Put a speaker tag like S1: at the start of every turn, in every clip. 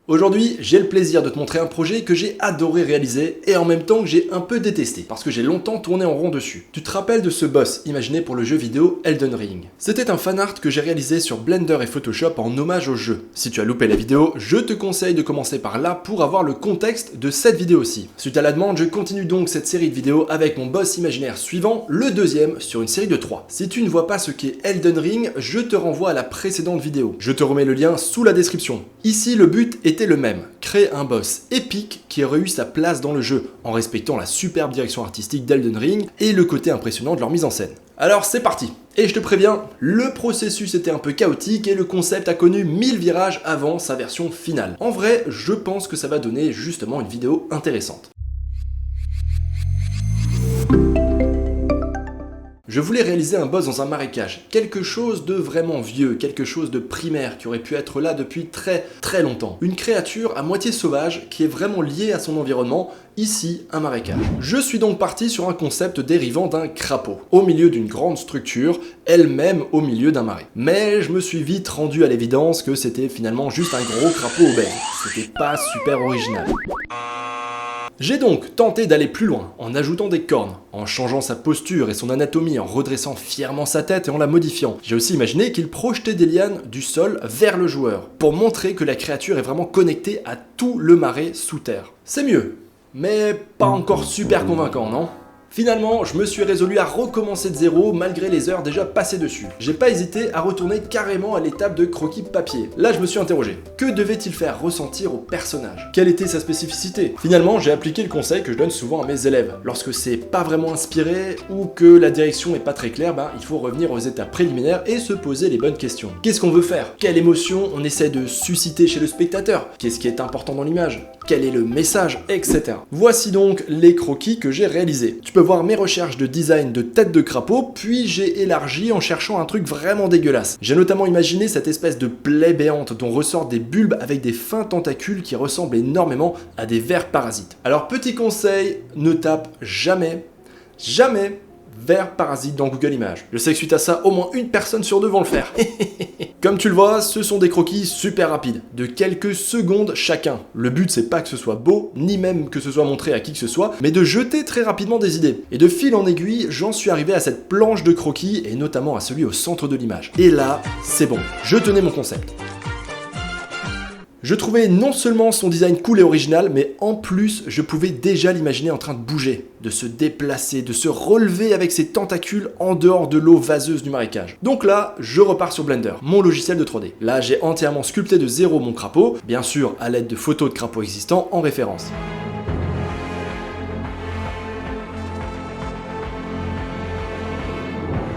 S1: Aujourd'hui, j'ai le plaisir de te montrer un projet que j'ai adoré réaliser et en même temps que j'ai un peu détesté parce que j'ai longtemps tourné en rond dessus. Tu te rappelles de ce boss imaginé pour le jeu vidéo Elden Ring? C'était un fanart que j'ai réalisé sur Blender et Photoshop en hommage au jeu. Si tu as loupé la vidéo, je te conseille de commencer par là pour avoir le contexte de cette vidéo-ci. Suite à la demande, je continue donc cette série de vidéos avec mon boss imaginaire suivant, le deuxième sur une série de 3. Si tu ne vois pas ce qu'est Elden Ring, je te renvoie à la précédente vidéo. Je te remets le lien sous la description. Ici, le but était le même, créer un boss épique qui aurait eu sa place dans le jeu, en respectant la superbe direction artistique d'Elden Ring et le côté impressionnant de leur mise en scène. Alors c'est parti! Et je te préviens, le processus était un peu chaotique et le concept a connu 1000 virages avant sa version finale. En vrai, je pense que ça va donner justement une vidéo intéressante. Je voulais réaliser un boss dans un marécage, quelque chose de vraiment vieux, quelque chose de primaire qui aurait pu être là depuis très longtemps. Une créature à moitié sauvage qui est vraiment liée à son environnement, ici un marécage. Je suis donc parti sur un concept dérivant d'un crapaud, au milieu d'une grande structure, elle-même au milieu d'un marais. Mais je me suis vite rendu à l'évidence que c'était finalement juste un gros crapaud obèse. C'était pas super original. J'ai donc tenté d'aller plus loin, en ajoutant des cornes, en changeant sa posture et son anatomie, en redressant fièrement sa tête et en la modifiant. J'ai aussi imaginé qu'il projetait des lianes du sol vers le joueur, pour montrer que la créature est vraiment connectée à tout le marais sous terre. C'est mieux, mais pas encore super convaincant, non ? Finalement, je me suis résolu à recommencer de zéro malgré les heures déjà passées dessus. J'ai pas hésité à retourner carrément à l'étape de croquis papier. Là, je me suis interrogé. Que devait-il faire ressentir au personnage? Quelle était sa spécificité? Finalement, j'ai appliqué le conseil que je donne souvent à mes élèves. Lorsque c'est pas vraiment inspiré ou que la direction est pas très claire, il faut revenir aux étapes préliminaires et se poser les bonnes questions. Qu'est-ce qu'on veut faire? Quelle émotion on essaie de susciter chez le spectateur? Qu'est-ce qui est important dans l'image? Quel est le message? Etc. Voici donc les croquis que j'ai réalisés. Tu peux voir mes recherches de design de tête de crapaud, puis j'ai élargi en cherchant un truc vraiment dégueulasse. J'ai notamment imaginé cette espèce de plaie béante dont ressortent des bulbes avec des fins tentacules qui ressemblent énormément à des vers parasites. Alors petit conseil, ne tape jamais vers parasite dans Google Images. Je sais que suite à ça, au moins une personne sur deux vont le faire. Comme tu le vois, ce sont des croquis super rapides, de quelques secondes chacun. Le but c'est pas que ce soit beau, ni même que ce soit montré à qui que ce soit, mais de jeter très rapidement des idées. Et de fil en aiguille, j'en suis arrivé à cette planche de croquis, et notamment à celui au centre de l'image. Et là, c'est bon, je tenais mon concept. Je trouvais non seulement son design cool et original, mais en plus, je pouvais déjà l'imaginer en train de bouger, de se déplacer, de se relever avec ses tentacules en dehors de l'eau vaseuse du marécage. Donc là, je repars sur Blender, mon logiciel de 3D. Là, j'ai entièrement sculpté de zéro mon crapaud, bien sûr à l'aide de photos de crapauds existants en référence.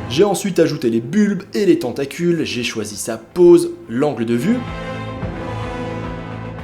S1: J'ai ensuite ajouté les bulbes et les tentacules, j'ai choisi sa pose, l'angle de vue,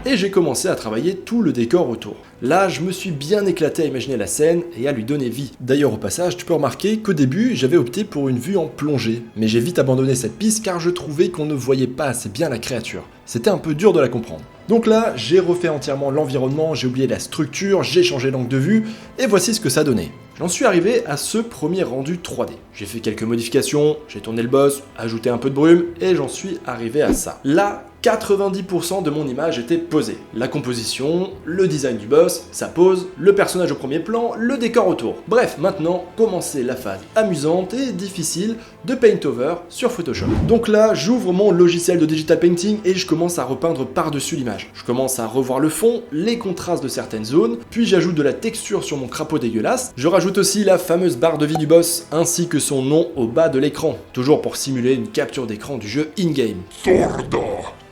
S1: et j'ai commencé à travailler tout le décor autour. Là, je me suis bien éclaté à imaginer la scène et à lui donner vie. D'ailleurs, au passage, tu peux remarquer qu'au début, j'avais opté pour une vue en plongée. Mais j'ai vite abandonné cette piste car je trouvais qu'on ne voyait pas assez bien la créature. C'était un peu dur de la comprendre. Donc là, j'ai refait entièrement l'environnement, j'ai oublié la structure, j'ai changé l'angle de vue, et voici ce que ça donnait. J'en suis arrivé à ce premier rendu 3D. J'ai fait quelques modifications, j'ai tourné le boss, ajouté un peu de brume, et j'en suis arrivé à ça. Là, 90% de mon image était posée. La composition, le design du boss, sa pose, le personnage au premier plan, le décor autour. Bref, maintenant, commencer la phase amusante et difficile de Paintover sur Photoshop. Donc là, j'ouvre mon logiciel de digital painting et je commence à repeindre par-dessus l'image. Je commence à revoir le fond, les contrastes de certaines zones, puis j'ajoute de la texture sur mon crapaud dégueulasse. Je rajoute aussi la fameuse barre de vie du boss, ainsi que son nom au bas de l'écran, toujours pour simuler une capture d'écran du jeu in-game.
S2: Thorda,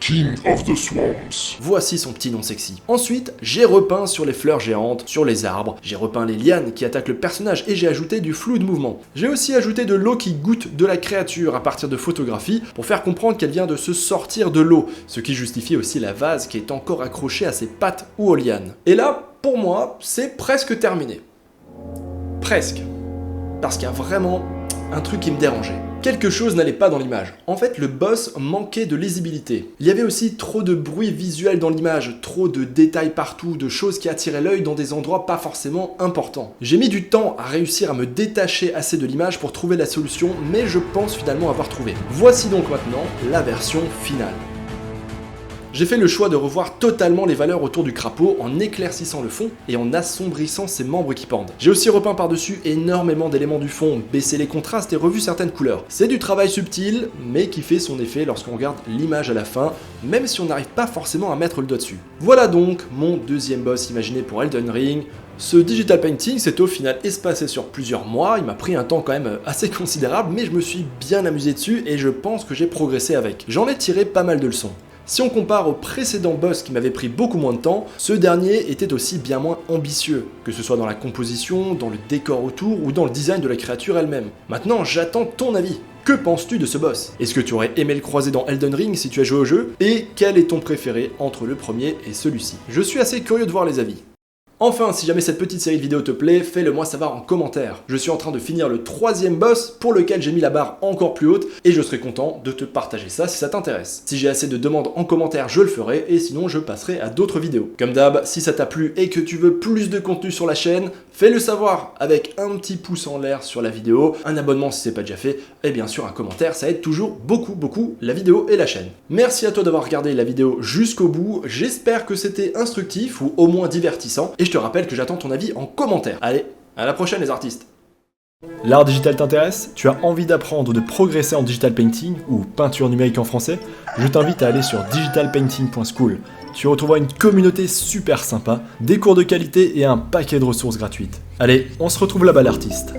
S2: King of the Swamps.
S1: Voici son petit nom sexy. Ensuite, j'ai repeint sur les fleurs géantes, sur les arbres, j'ai repeint les lianes qui attaquent le personnage et j'ai ajouté du flou de mouvement. J'ai aussi ajouté de l'eau qui goûte de la créature à partir de photographies pour faire comprendre qu'elle vient de se sortir de l'eau, ce qui justifie aussi la vase qui est encore accrochée à ses pattes ou aux lianes. Et là, pour moi, c'est presque terminé. Presque. Parce qu'il y a vraiment un truc qui me dérangeait. Quelque chose n'allait pas dans l'image. En fait, le boss manquait de lisibilité. Il y avait aussi trop de bruit visuel dans l'image, trop de détails partout, de choses qui attiraient l'œil dans des endroits pas forcément importants. J'ai mis du temps à réussir à me détacher assez de l'image pour trouver la solution, mais je pense finalement avoir trouvé. Voici donc maintenant la version finale. J'ai fait le choix de revoir totalement les valeurs autour du crapaud en éclaircissant le fond et en assombrissant ses membres qui pendent. J'ai aussi repeint par-dessus énormément d'éléments du fond, baissé les contrastes et revu certaines couleurs. C'est du travail subtil, mais qui fait son effet lorsqu'on regarde l'image à la fin, même si on n'arrive pas forcément à mettre le doigt dessus. Voilà donc mon deuxième boss imaginé pour Elden Ring. Ce digital painting s'est au final espacé sur plusieurs mois, il m'a pris un temps quand même assez considérable, mais je me suis bien amusé dessus et je pense que j'ai progressé avec. J'en ai tiré pas mal de leçons. Si on compare au précédent boss qui m'avait pris beaucoup moins de temps, ce dernier était aussi bien moins ambitieux, que ce soit dans la composition, dans le décor autour ou dans le design de la créature elle-même. Maintenant, j'attends ton avis. Que penses-tu de ce boss? Est-ce que tu aurais aimé le croiser dans Elden Ring si tu as joué au jeu? Et quel est ton préféré entre le premier et celui-ci? Je suis assez curieux de voir les avis. Enfin, si jamais cette petite série de vidéos te plaît, fais-le moi savoir en commentaire. Je suis en train de finir le 3e boss pour lequel j'ai mis la barre encore plus haute et je serai content de te partager ça si ça t'intéresse. Si j'ai assez de demandes en commentaire, je le ferai et sinon je passerai à d'autres vidéos. Comme d'hab, si ça t'a plu et que tu veux plus de contenu sur la chaîne, fais-le savoir avec un petit pouce en l'air sur la vidéo, un abonnement si c'est pas déjà fait et bien sûr un commentaire, ça aide toujours beaucoup la vidéo et la chaîne. Merci à toi d'avoir regardé la vidéo jusqu'au bout, j'espère que c'était instructif ou au moins divertissant et je te rappelle que j'attends ton avis en commentaire. Allez, à la prochaine les artistes.
S3: L'art digital t'intéresse? Tu as envie d'apprendre ou de progresser en digital painting ou peinture numérique en français? Je t'invite à aller sur digitalpainting.school. Tu retrouveras une communauté super sympa, des cours de qualité et un paquet de ressources gratuites. Allez, on se retrouve là-bas l'artiste.